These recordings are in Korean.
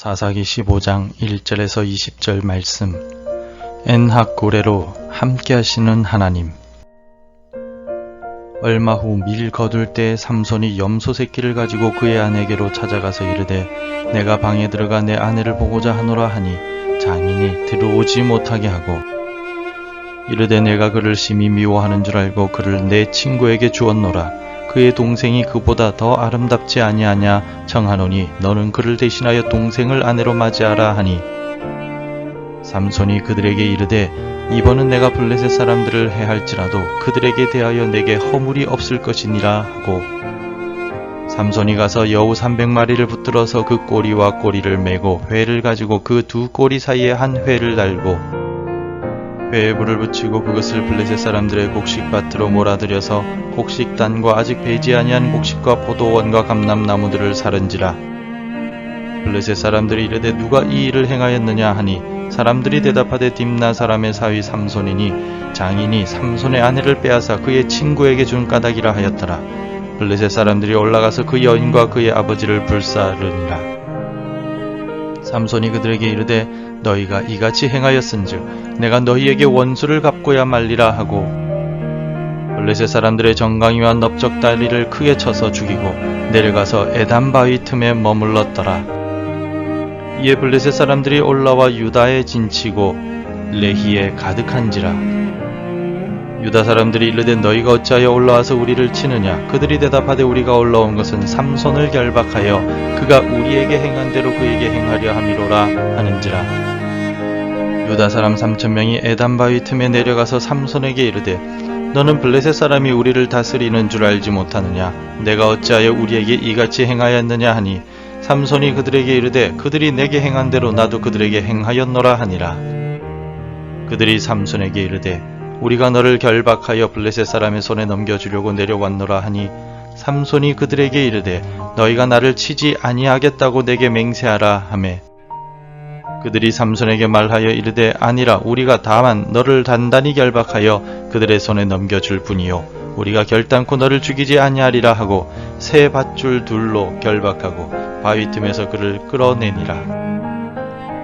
사사기 15장 1절에서 20절 말씀. 엔하고레로 함께 하시는 하나님. 얼마 후 밀 거둘 때 삼손이 염소 새끼를 가지고 그의 아내에게로 찾아가서 이르되 내가 방에 들어가 내 아내를 보고자 하노라 하니 장인이 들어오지 못하게 하고 이르되 내가 그를 심히 미워하는 줄 알고 그를 내 친구에게 주었노라. 그의 동생이 그보다 더 아름답지 아니하냐 청하노니 너는 그를 대신하여 동생을 아내로 맞이하라 하니 삼손이 그들에게 이르되 이번은 내가 블레셋 사람들을 해할지라도 그들에게 대하여 내게 허물이 없을 것이니라 하고 삼손이 가서 여우 300마리를 붙들어서 그 꼬리와 꼬리를 메고 회를 가지고 그 두 꼬리 사이에 한 회를 달고 회에 불을 붙이고 그것을 블레셋 사람들의 곡식밭으로 몰아들여서 곡식단과 아직 배지 아니한 곡식과 포도원과 감람나무들을 사른지라. 블레셋 사람들이 이르되 누가 이 일을 행하였느냐 하니 사람들이 대답하되 딥나 사람의 사위 삼손이니 장인이 삼손의 아내를 빼앗아 그의 친구에게 준 까닭이라 하였더라. 블레셋 사람들이 올라가서 그 여인과 그의 아버지를 불사르니라. 삼손이 그들에게 이르되 너희가 이같이 행하였은즉 내가 너희에게 원수를 갚고야 말리라 하고 블레셋 사람들의 정강이와 넓적다리를 크게 쳐서 죽이고 내려가서 에담 바위 틈에 머물렀더라. 이에 블레셋 사람들이 올라와 유다에 진치고 레히에 가득한지라. 유다 사람들이 이르되 너희가 어찌하여 올라와서 우리를 치느냐. 그들이 대답하되 우리가 올라온 것은 삼손을 결박하여 그가 우리에게 행한 대로 그에게 행하려 함이로라 하는지라. 유다 사람 3,000명이 에담 바위 틈에 내려가서 삼손에게 이르되 너는 블레셋 사람이 우리를 다스리는 줄 알지 못하느냐. 내가 어찌하여 우리에게 이같이 행하였느냐 하니 삼손이 그들에게 이르되 그들이 내게 행한 대로 나도 그들에게 행하였노라 하니라. 그들이 삼손에게 이르되 우리가 너를 결박하여 블레셋 사람의 손에 넘겨주려고 내려왔노라 하니 삼손이 그들에게 이르되 너희가 나를 치지 아니하겠다고 내게 맹세하라 하매 그들이 삼손에게 말하여 이르되 아니라 우리가 다만 너를 단단히 결박하여 그들의 손에 넘겨줄 뿐이요 우리가 결단코 너를 죽이지 아니하리라 하고 새 밧줄 둘로 결박하고 바위 틈에서 그를 끌어내니라.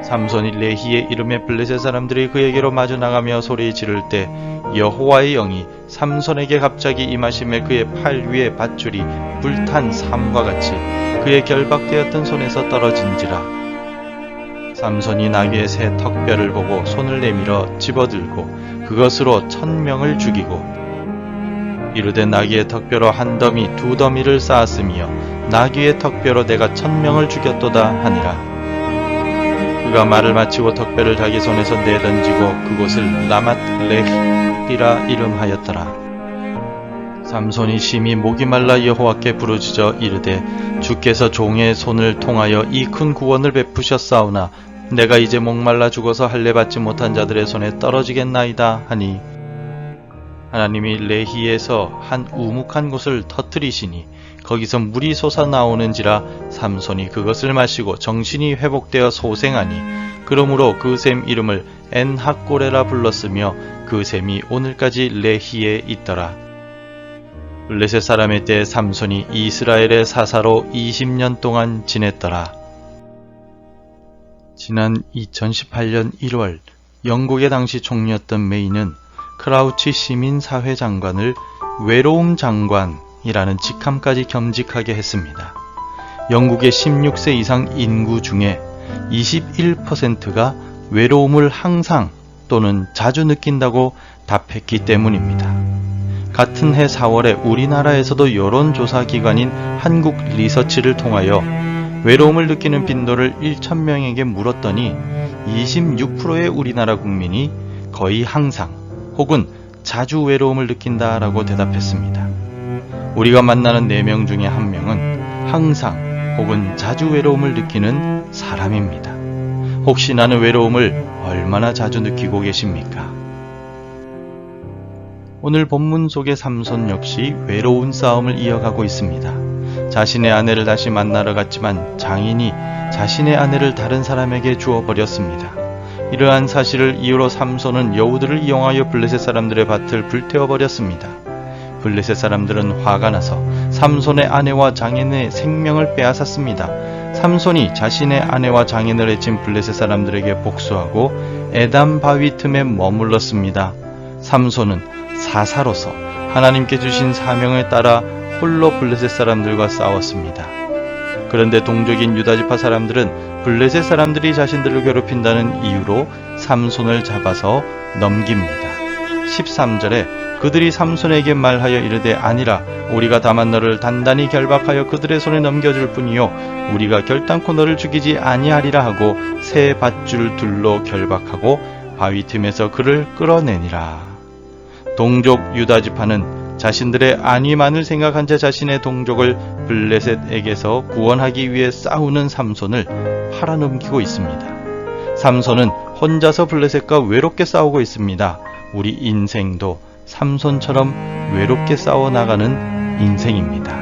삼손이 레히에 이름에 블레셋 사람들이 그에게로 마주 나가며 소리 지를 때 여호와의 영이 삼손에게 갑자기 임하심에 그의 팔 위에 밧줄이 불탄 삼과 같이 그의 결박되었던 손에서 떨어진지라. 삼손이 나귀의 새 턱뼈를 보고 손을 내밀어 집어들고 그것으로 1,000명을 죽이고 이르되 나귀의 턱뼈로 한 더미 두 더미를 쌓았으며 나귀의 턱뼈로 내가 1,000명을 죽였도다 하니라. 그가 말을 마치고 턱뼈를 자기 손에서 내던지고 그곳을 라맛 레히라 이름하였더라. 삼손이 심히 목이 말라 여호와께 부르짖어 이르되 주께서 종의 손을 통하여 이 큰 구원을 베푸셨사오나 내가 이제 목말라 죽어서 할례 받지 못한 자들의 손에 떨어지겠나이다 하니 하나님이 레히에서 한 우묵한 곳을 터뜨리시니 거기서 물이 솟아나오는지라. 삼손이 그것을 마시고 정신이 회복되어 소생하니 그러므로 그 샘 이름을 엔하고레라 불렀으며 그 샘이 오늘까지 레히에 있더라. 블레셋 사람의 때 삼손이 이스라엘의 사사로 20년 동안 지냈더라. 지난 2018년 1월 영국의 당시 총리였던 메이는 크라우치 시민사회장관을 외로움 장관이라는 직함까지 겸직하게 했습니다. 영국의 16세 이상 인구 중에 21%가 외로움을 항상 또는 자주 느낀다고 답했기 때문입니다. 같은 해 4월에 우리나라에서도 여론조사기관인 한국리서치를 통하여 외로움을 느끼는 빈도를 1,000명에게 물었더니 26%의 우리나라 국민이 거의 항상 혹은 자주 외로움을 느낀다라고 대답했습니다. 우리가 만나는 4명 중에 1명은 항상 혹은 자주 외로움을 느끼는 사람입니다. 혹시 나는 외로움을 얼마나 자주 느끼고 계십니까? 오늘 본문 속의 삼손 역시 외로운 싸움을 이어가고 있습니다. 자신의 아내를 다시 만나러 갔지만 장인이 자신의 아내를 다른 사람에게 주어버렸습니다. 이러한 사실을 이유로 삼손은 여우들을 이용하여 블레셋 사람들의 밭을 불태워버렸습니다. 블레셋 사람들은 화가 나서 삼손의 아내와 장인의 생명을 빼앗았습니다. 삼손이 자신의 아내와 장인을 해친 블레셋 사람들에게 복수하고 에담 바위 틈에 머물렀습니다. 삼손은 사사로서 하나님께 주신 사명을 따라 홀로 블레셋 사람들과 싸웠습니다. 그런데 동족인 유다지파 사람들은 블레셋 사람들이 자신들을 괴롭힌다는 이유로 삼손을 잡아서 넘깁니다. 13절에 그들이 삼손에게 말하여 이르되 아니라 우리가 다만 너를 단단히 결박하여 그들의 손에 넘겨줄 뿐이요 우리가 결단코 너를 죽이지 아니하리라 하고 새 밧줄 둘로 결박하고 바위 틈에서 그를 끌어내니라. 동족 유다지파는 자신들의 안위만을 생각한 채 자신의 동족을 블레셋에게서 구원하기 위해 싸우는 삼손을 팔아넘기고 있습니다. 삼손은 혼자서 블레셋과 외롭게 싸우고 있습니다. 우리 인생도 삼손처럼 외롭게 싸워나가는 인생입니다.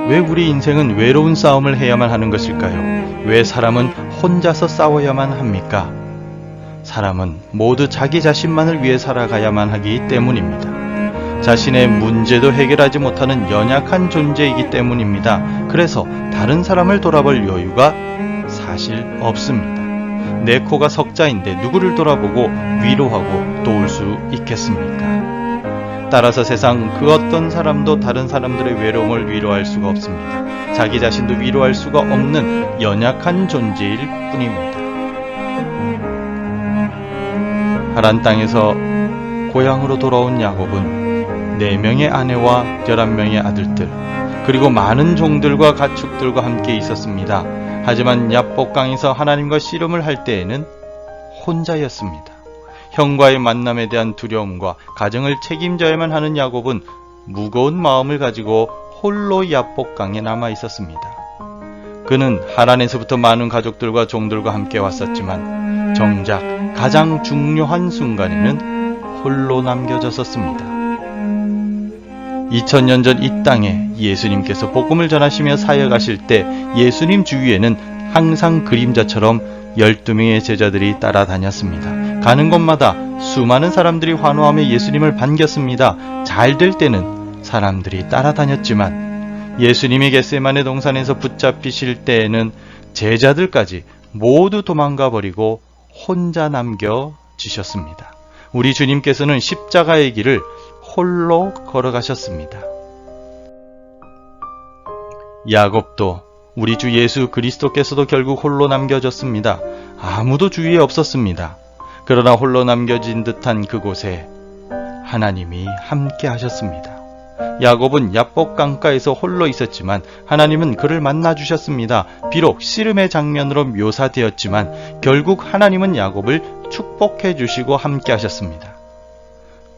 왜 우리 인생은 외로운 싸움을 해야만 하는 것일까요? 왜 사람은 혼자서 싸워야만 합니까? 사람은 모두 자기 자신만을 위해 살아가야만 하기 때문입니다. 자신의 문제도 해결하지 못하는 연약한 존재이기 때문입니다. 그래서 다른 사람을 돌아볼 여유가 사실 없습니다. 내 코가 석자인데 누구를 돌아보고 위로하고 도울 수 있겠습니까? 따라서 세상 그 어떤 사람도 다른 사람들의 외로움을 위로할 수가 없습니다. 자기 자신도 위로할 수가 없는 연약한 존재일 뿐입니다. 하란 땅에서 고향으로 돌아온 야곱은 4명의 아내와 11명의 아들들 그리고 많은 종들과 가축들과 함께 있었습니다. 하지만 야복강에서 하나님과 씨름을 할 때에는 혼자였습니다. 형과의 만남에 대한 두려움과 가정을 책임져야만 하는 야곱은 무거운 마음을 가지고 홀로 야복강에 남아 있었습니다. 그는 하란에서부터 많은 가족들과 종들과 함께 왔었지만 정작 가장 중요한 순간에는 홀로 남겨졌었습니다. 2000년 전 이 땅에 예수님께서 복음을 전하시며 사역하실 때 예수님 주위에는 항상 그림자처럼 12명의 제자들이 따라다녔습니다. 가는 곳마다 수많은 사람들이 환호하며 예수님을 반겼습니다. 잘 될 때는 사람들이 따라다녔지만 예수님이 겟세마네 동산에서 붙잡히실 때에는 제자들까지 모두 도망가 버리고 혼자 남겨지셨습니다. 우리 주님께서는 십자가의 길을 홀로 걸어가셨습니다. 야곱도 우리 주 예수 그리스도께서도 결국 홀로 남겨졌습니다. 아무도 주위에 없었습니다. 그러나 홀로 남겨진 듯한 그곳에 하나님이 함께 하셨습니다. 야곱은 야복강가에서 홀로 있었지만 하나님은 그를 만나주셨습니다. 비록 씨름의 장면으로 묘사되었지만 결국 하나님은 야곱을 축복해 주시고 함께 하셨습니다.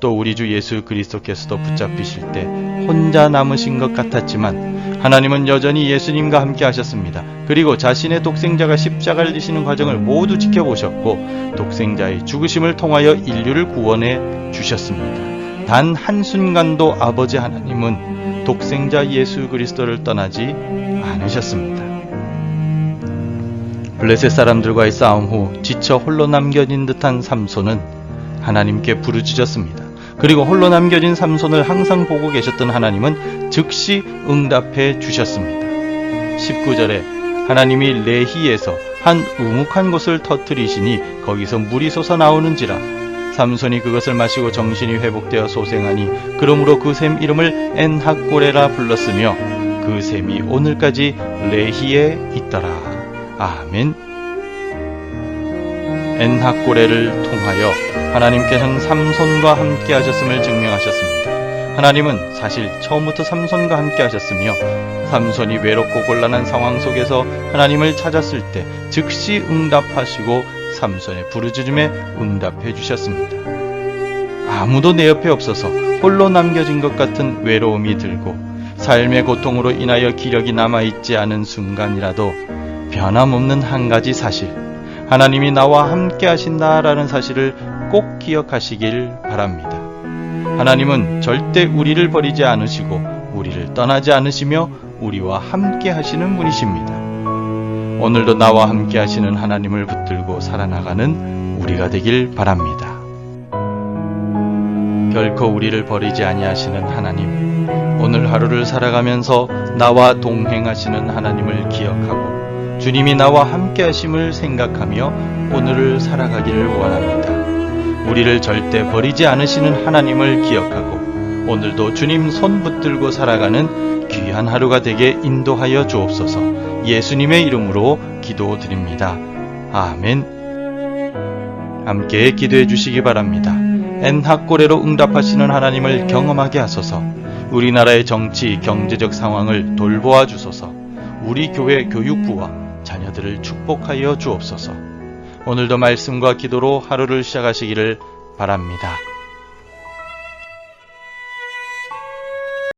또 우리 주 예수 그리스도께서도 붙잡히실 때 혼자 남으신 것 같았지만 하나님은 여전히 예수님과 함께 하셨습니다. 그리고 자신의 독생자가 십자가를 지시는 과정을 모두 지켜보셨고 독생자의 죽으심을 통하여 인류를 구원해 주셨습니다. 단 한순간도 아버지 하나님은 독생자 예수 그리스도를 떠나지 않으셨습니다. 블레셋 사람들과의 싸움 후 지쳐 홀로 남겨진 듯한 삼손은 하나님께 부르짖었습니다. 그리고 홀로 남겨진 삼손을 항상 보고 계셨던 하나님은 즉시 응답해 주셨습니다. 19절에 하나님이 레히에서 한 우묵한 곳을 터뜨리시니 거기서 물이 솟아나오는지라 삼손이 그것을 마시고 정신이 회복되어 소생하니 그러므로 그 샘 이름을 엔학고레라 불렀으며 그 샘이 오늘까지 레히에 있더라. 아멘. 엔학고레를 통하여 하나님께서는 삼손과 함께 하셨음을 증명하셨습니다. 하나님은 사실 처음부터 삼손과 함께 하셨으며 삼손이 외롭고 곤란한 상황 속에서 하나님을 찾았을 때 즉시 응답하시고 삼손의 부르짖음에 응답해 주셨습니다. 아무도 내 옆에 없어서 홀로 남겨진 것 같은 외로움이 들고 삶의 고통으로 인하여 기력이 남아있지 않은 순간이라도 변함없는 한 가지 사실, 하나님이 나와 함께 하신다라는 사실을 꼭 기억하시길 바랍니다. 하나님은 절대 우리를 버리지 않으시고 우리를 떠나지 않으시며 우리와 함께 하시는 분이십니다. 오늘도 나와 함께 하시는 하나님을 붙들고 살아나가는 우리가 되길 바랍니다. 결코 우리를 버리지 아니하시는 하나님, 오늘 하루를 살아가면서 나와 동행하시는 하나님을 기억하고 주님이 나와 함께 하심을 생각하며 오늘을 살아가기를 원합니다. 우리를 절대 버리지 않으시는 하나님을 기억하고 오늘도 주님 손 붙들고 살아가는 귀한 하루가 되게 인도하여 주옵소서. 예수님의 이름으로 기도드립니다. 아멘. 함께 기도해 주시기 바랍니다. 엔하꼬레로 응답하시는 하나님을 경험하게 하소서. 우리나라의 정치, 경제적 상황을 돌보아 주소서. 우리 교회 교육부와 자녀들을 축복하여 주옵소서. 오늘도 말씀과 기도로 하루를 시작하시기를 바랍니다.